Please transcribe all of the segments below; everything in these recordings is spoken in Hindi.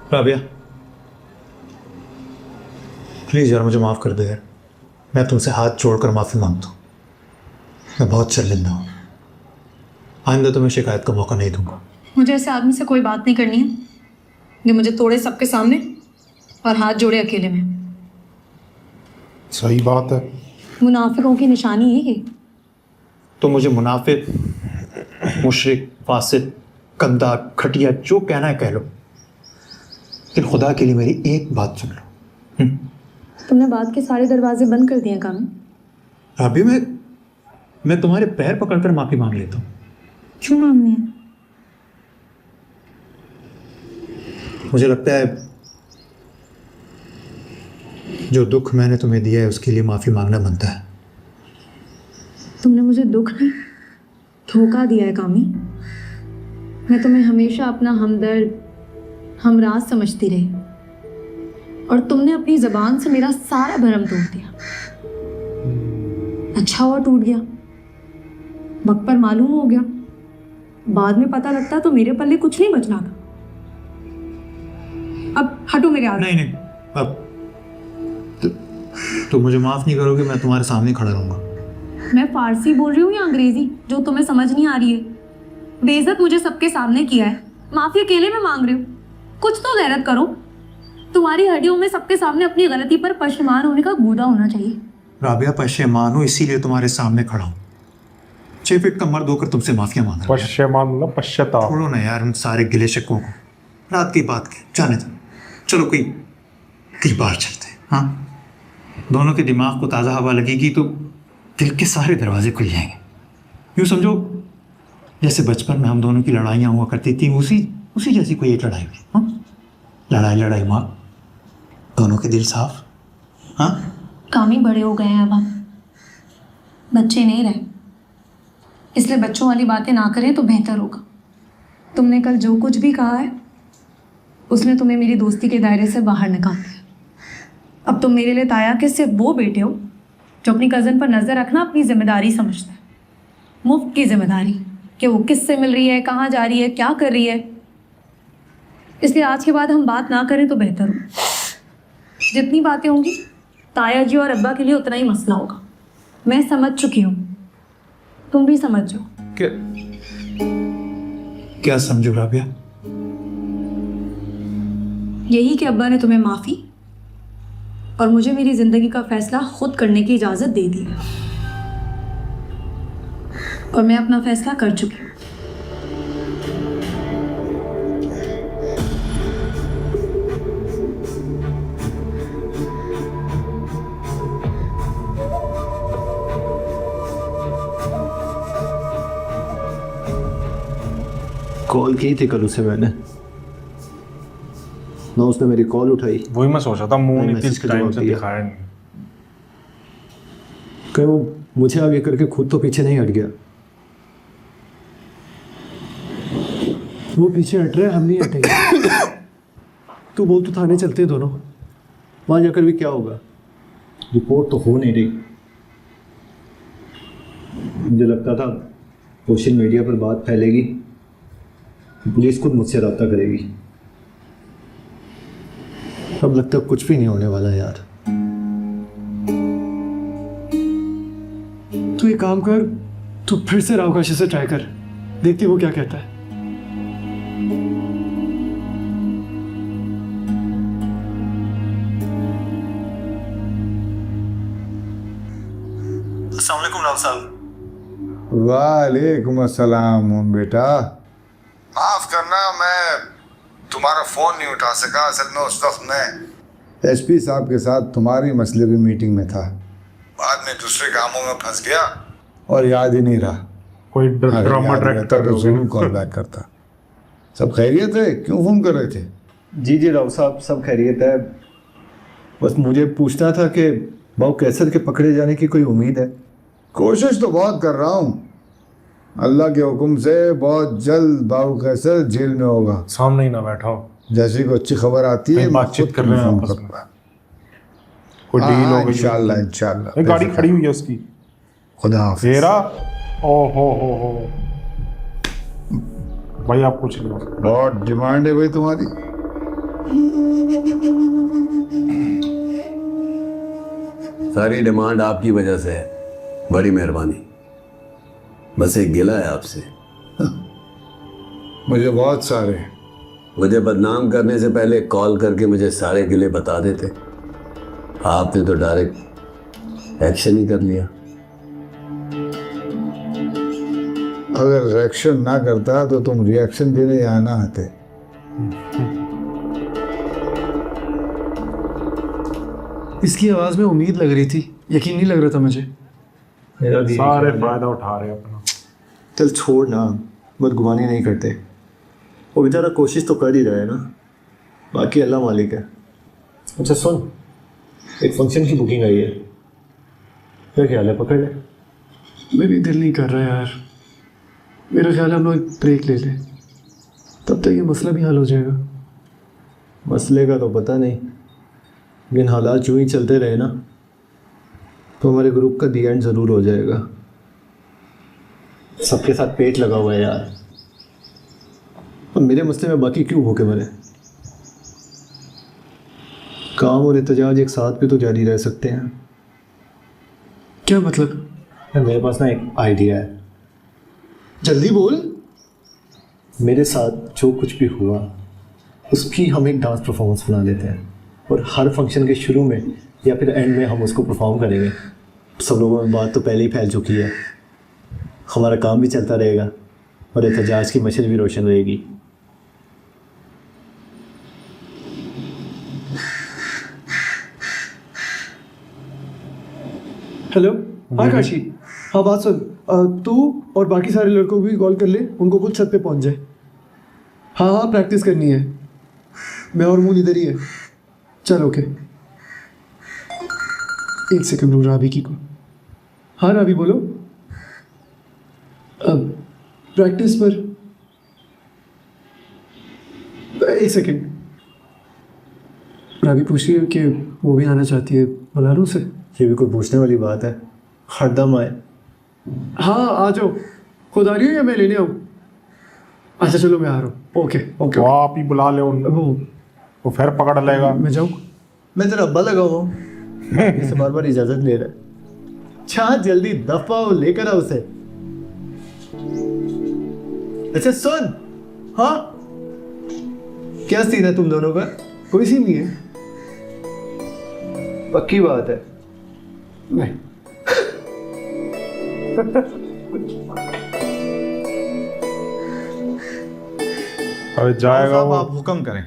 राबिया प्लीज़ यार, मुझे माफ़ कर दो यार। मैं तुमसे हाथ जोड़कर माफ़ी मांगता हूँ। मैं बहुत शर्मिंदा हूँ। आइंदा तुम्हें शिकायत का मौका नहीं दूंगा। मुझे ऐसे आदमी से कोई बात नहीं करनी है जो मुझे तोड़े सबके सामने और हाथ जोड़े अकेले में। सही बात है। मुनाफिकों की निशानी है ये। तो मुझे मुनाफिक, मुशरिक, फासिद, गद्दार, खटिया जो कहना है कह लो, लेकिन खुदा के लिए मेरी एक बात सुन लो। तुमने बात के सारे दरवाजे बंद कर दिए कामी। अभी मैं तुम्हारे पैर पकड़कर माफी मांग लेता हूँ। क्यों मांगनी है? मुझे लगता है जो दुख मैंने तुम्हें दिया है उसके लिए माफी मांगना बनता है। तुमने मुझे दुख नहीं, धोखा दिया है कामी। मैं तुम्हें हमेशा अपना हमदर्द, हमराज समझती रही और तुमने अपनी जबान से मेरा सारा भरम तोड़ दिया। अच्छा हुआ टूट गया, वक्त पर मालूम हो गया। बाद में पता लगता तो मेरे पल्ले कुछ नहीं बचना था। अब हटो मेरे आगे। नहीं अब तो मुझे माफ नहीं करोगे? मैं तुम्हारे सामने खड़ा रहूंगा। मैं फारसी बोल रही हूँ या अंग्रेजी जो तुम्हें समझ नहीं आ रही है? बेइज्जत मुझे सबके सामने किया है, माफी अकेले में मांग रही हूँ। कुछ तो गैरत करो। तुम्हारी हड्डियों में सबके सामने अपनी गलती पर पशेमान होने का गूदा होना चाहिए। राबिया पशेमान हूँ, इसीलिए तुम्हारे सामने खड़ा हूँ। 6 फीट का मर्द होकर तुमसे माफिया मांग रहा हूँ। पश्चिमान मतलब पश्चाताप। छोड़ो ना यार उन सारे गिले शिकवों को। रात की बात की जाने दो। चलो कहीं बाहर चलते हैं। हाँ, दोनों के दिमाग को ताज़ा हवा लगेगी तो दिल के सारे दरवाजे खुल जाएंगे। यूँ समझो जैसे बचपन में हम दोनों की लड़ाइयाँ हुआ करती थी, उसी जैसी कोई एक लड़ाई हुई। हाँ, लड़ाई माँ, दोनों के दिल साफ। हाँ, कामी बड़े हो गए हैं अब आप, बच्चे नहीं रहे, इसलिए बच्चों वाली बातें ना करें तो बेहतर होगा। तुमने कल जो कुछ भी कहा है उसने तुम्हें मेरी दोस्ती के दायरे से बाहर निकाल दिया। अब तुम मेरे लिए ताया के सिर्फ वो बेटे हो जो अपनी कज़न पर नज़र रखना अपनी जिम्मेदारी समझता है। मुफ्त की जिम्मेदारी कि वो किससे मिल रही है, कहाँ जा रही है, क्या कर रही है। इसलिए आज के बाद हम बात ना करें तो बेहतर हो। जितनी बातें होंगी ताया जी और अब्बा के लिए उतना ही मसला होगा। मैं समझ चुकी हूँ, तुम भी समझ जाओ। क्या समझो राबिया? यही कि अब्बा ने तुम्हें माफ़ी और मुझे मेरी ज़िंदगी का फैसला खुद करने की इजाज़त दे दी है और मैं अपना फैसला कर चुकी हूँ। कॉल की थी कल उसे मैंने, ना उसने मेरी कॉल उठाई। वही मैं सोचा था, मुंह नहीं मैसेज किस का टाइम जवाब से दिया। दिखाया नहीं। कहीं वो मुझे आगे करके खुद तो पीछे नहीं हट गया। वो पीछे हट रहे, हम नहीं हटेंगे। तू बोल तो थाने चलते हैं दोनों, वहां जाकर भी क्या होगा? रिपोर्ट तो हो नहीं रही। मुझे लगता था सोशल मीडिया पर बात फैलेगी, पुलिस खुद मुझसे रब्ता करेगी। अब लगता है कुछ भी नहीं होने वाला यार। तू एक काम कर, तू फिर से राव काशी से ट्राई कर, देखती वो क्या कहता है। अस्सलाम वालेकुम राव साहब। वालेकुम अस्सलाम बेटा। माफ करना, मैं तुम्हारा फोन नहीं उठा सका। असल में उस वक्त मैं एसपी साहब के साथ तुम्हारी मसले की मीटिंग में था। बाद में दूसरे कामों में फंस गया और याद ही नहीं रहा। कोई अगर ड्रामा याद रहता डायरेक्टर तो जरूर कॉल बैक करता। सब खैरियत है? क्यों फोन कर रहे थे? जी राव साहब, सब खैरियत है। बस मुझे पूछना था कि बाऊ कैसर के पकड़े जाने की कोई उम्मीद है? कोशिश तो बहुत कर रहा हूँ। अल्लाह के हुक्म से बहुत जल्द बाबू कैसर जेल में होगा। सामने ही ना बैठा हो, जैसी कोई अच्छी खबर आती है कहीं बातचीत कर रहे हैं आपस में, कोई डील हो गई। इंशाल्लाह इंशाल्लाह। गाड़ी खड़ी हुई है उसकी। खुदा हाफिज। तेरा ओ हो भाई, आप पूछ लो। बहुत डिमांड है भाई तुम्हारी। सारी डिमांड आपकी वजह से है, बड़ी मेहरबानी। बस एक गिला है आपसे, मुझे बहुत सारे। मुझे बदनाम करने से पहले कॉल करके मुझे सारे गिले बता देते। आपने तो डायरेक्ट एक्शन ही कर लिया। अगर रिएक्शन ना करता तो तुम रिएक्शन देने यहाँ ना आते। इसकी आवाज़ में उम्मीद लग रही थी, यकीन नहीं लग रहा था मुझे। सारे फायदा उठा रहे अपना। चल छोड़ ना, बदगुमानी नहीं करते। वो बेचारा कोशिश तो कर ही रहा है ना, बाकी अल्लाह मालिक है। अच्छा सुन, एक फंक्शन की बुकिंग आई है, क्या ख्याल है, पकड़ ले? मेरी दिल नहीं कर रहा यार। मेरा ख्याल है हम लोग एक ब्रेक ले लें, तब तक ये मसला भी हल हो जाएगा। मसले का तो पता नहीं, लेकिन हालात यूँ ही चलते रहे ना तो हमारे ग्रुप का दी एंड ज़रूर हो जाएगा। सबके साथ पेट लगा हुआ है यार, और मेरे मसले में बाकी क्यों भूखे मरे। काम और एहतजाज एक साथ भी तो जारी रह सकते हैं। क्या मतलब? मेरे पास ना एक आइडिया है। जल्दी बोल। मेरे साथ जो कुछ भी हुआ उसकी हम एक डांस परफॉर्मेंस बना लेते हैं, और हर फंक्शन के शुरू में या फिर एंड में हम उसको परफॉर्म करेंगे। सब लोगों में बात तो पहले ही फैल चुकी है, हमारा काम भी चलता रहेगा और एहतजाज की मशल भी रोशन रहेगी। हेलो, हाँ काशी, हाँ बात सुन, तू और बाकी सारे लड़कों को भी कॉल कर ले, उनको कुछ छत पे पहुंच जाए। हाँ हाँ, प्रैक्टिस करनी है। मैं और मूल इधर ही है। चल ओके, एक सेकंड रुक। राबी की को। हाँ राबी बोलो। अब प्रैक्टिस पर एक सेकंड। राबी पूछ रही है कि वो भी आना चाहती है, बुला लूँ उसे? ये भी कोई पूछने वाली बात है, हरदम आए। हाँ आ जाओ। खुद आ रही हो या मैं लेने आऊँ? अच्छा चलो मैं आ रहा हूँ। Okay okay. तो आप ही बुला ले उनको, वो फिर पकड़ लेगा। मैं जाऊँ? मैं तेरा अब्बा लगा हुआ हूँ, इससे बार बार इजाज़त ले रहा है। अच्छा जल्दी दफा हो, लेकर आ उसे। अच्छा सुन, हाँ क्या सीन है तुम दोनों का? कोई सी नहीं है। पक्की बात है? नहीं। अरे जाएगा साहब, वो। आप हुक्म करें,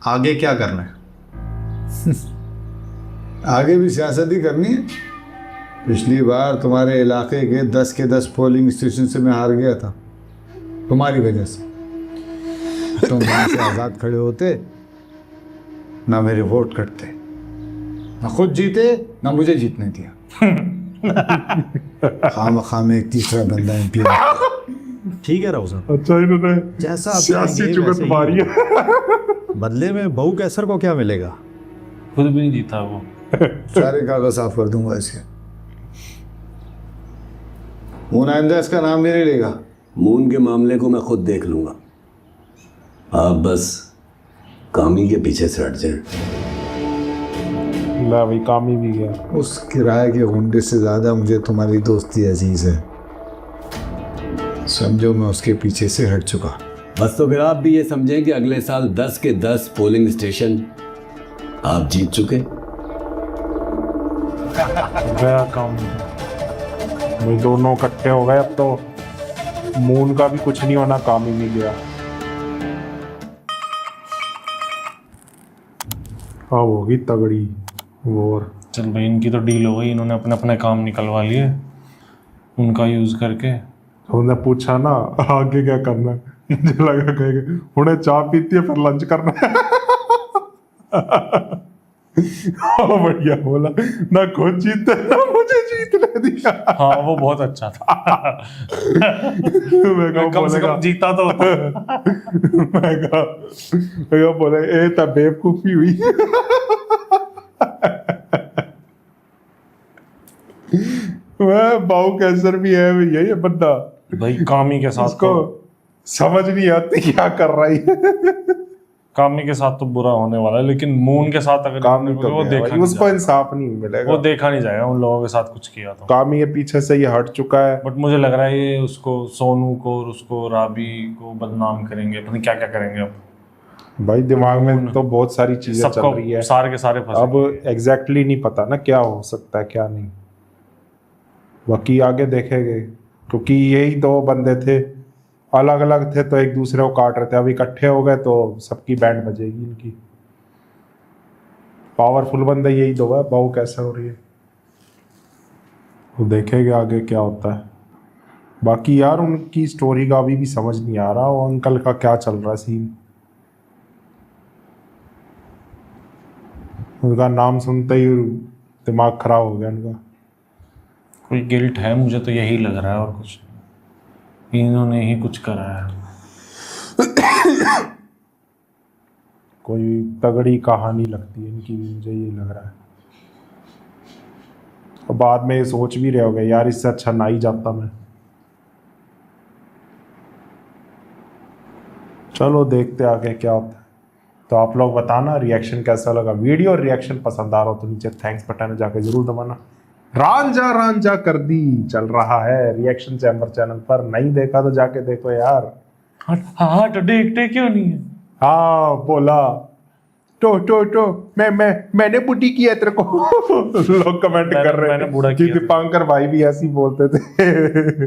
आगे क्या करना है? आगे भी सियासत ही करनी है। पिछली बार तुम्हारे इलाके के 10 पोलिंग स्टेशन से मैं हार गया था, तुम्हारी वजह से। तुम वहां से आज़ाद खड़े होते, ना मेरे वोट कटते, ना खुद जीते, ना मुझे जीतने दिया। खाम में एक तीसरा बंदा एमपी। ठीक है राउज़ा, अच्छा इन्होंने जैसा आप सियासी चाहेंगे चुगत वैसे ही मारी है। होगा। बदले में बहू कैसर को क्या मिलेगा? खुद भी नहीं जीता वो। सारे कागज साफ कर दूंगा इसके। मून आइंदा इसका नाम भी नहीं लेगा। मून के मामले को मैं खुद देख लूंगा, आप बस कामी के पीछे से हट जाएं। ला भाई, काम ही भी गया। उस किराए के गुंडे से ज्यादा मुझे तुम्हारी दोस्ती अजीज है। समझो मैं उसके पीछे से हट चुका। बस तो फिर आप भी ये समझें कि अगले साल 10 के 10 पोलिंग स्टेशन आप जीत चुके। गया काम, वो दोनों इकट्ठे हो गए। अब तो मून का भी कुछ नहीं होना, काम ही नहीं गया। अब होगी तगड़ी वॉर। चल भाई, इनकी तो डील हो गई, इन्होंने अपने अपने काम निकलवा लिए उनका यूज करके। उन्होंने पूछा ना आगे क्या करना है, मुझे लगा कहेगा उन्हें चाय पीती है फिर लंच करना है। बढ़िया बोला, ना खुद जीते ना मुझे जीतने दिया। हाँ वो बहुत अच्छा था। मैं कम से कम जीता तो। मैं बोले ए तब बेवकूफी हुई। मैं बाऊ कैंसर भी है भैया ये बंदा। भाई कामी के साथ उसको समझ नहीं आती क्या कर रही है। कामी के साथ तो बुरा होने वाला है, लेकिन मून के साथ अगर कामी तो वो गया देखा भाई, नहीं उसको जाएगा। इंसाफ नहीं मिलेगा। वो देखा नहीं जाएगा उन लोगों के साथ कुछ किया तो। कामी के पीछे से ये हट चुका है। बट मुझे लग रहा है ये उसको, सोनू को और उसको राबी को बदनाम करेंगे, पता नहीं क्या क्या करेंगे अब। भाई दिमाग में तो बहुत सारी चीजें चल सबको रही है, सारे के सारे फंसे। अब एग्जैक्टली नहीं पता ना क्या हो सकता है क्या नहीं, बाकी आगे देखेंगे। क्योंकि यही दो बंदे थे, अलग अलग थे तो एक दूसरे को काट रहे थे, अब इकट्ठे हो गए तो सबकी बैंड बजेगी इनकी। पावरफुल बंदे यही दो है, बहू कैसे हो रही है तो देखेंगे आगे क्या होता है। बाकी यार उनकी स्टोरी का अभी भी समझ नहीं आ रहा, वो अंकल का क्या चल रहा है सीन। उनका नाम सुनते ही दिमाग खराब हो गया उनका। कोई गिल्ट है, मुझे तो यही लग रहा है, और कुछ इन्होंने ही कुछ करा है। कोई तगड़ी कहानी लगती है इनकी भी, मुझे ये लग रहा है। और बाद में ये सोच भी रहे होगे यार इससे अच्छा ना ही जाता मैं। चलो देखते आगे क्या होता है। तो आप लोग बताना रिएक्शन कैसा लगा, वीडियो और रिएक्शन पसंद आ रहा हो तो नीचे थैंक्स बटन जाके जरूर दबाना। रांझा कर दी चल रहा है रिएक्शन चैम्बर चैनल पर, नहीं देखा तो जाके देखो यार। हाँ तो देखते क्यों नहीं है? हाँ बोला तो मैंने बुढ़ी किया तेरे को। लोग कमेंट कर रहे मैंने बूढ़ा हैं कि किया। दीपांकर भाई भी ऐसे ही बोलते थे।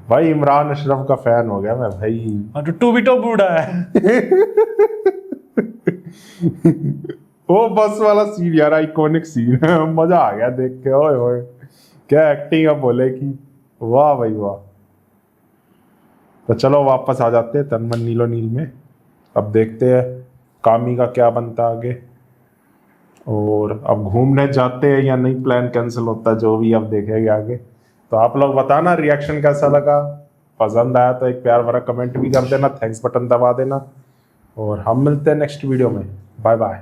भाई इमरान अशरफ का फैन हो गया मैं भाई। हाँ तो टू भी तो बूढ़ा है। वो बस वाला सीन यार आइकॉनिक सीन है, मजा आ गया देख के। ओए ओए क्या एक्टिंग है बोले कि वाह भाई वाह। तो चलो वापस आ जाते हैं तन मन नीलो नील में। अब देखते हैं कामी का क्या बनता है आगे, और अब घूमने जाते हैं या नहीं, प्लान कैंसिल होता है, जो भी अब देखेंगे आगे। तो आप लोग बताना रिएक्शन कैसा लगा, पसंद आया तो एक प्यार भरा कमेंट भी कर देना, थैंक्स बटन दबा देना, और हम मिलते हैं नेक्स्ट वीडियो में। Bye bye.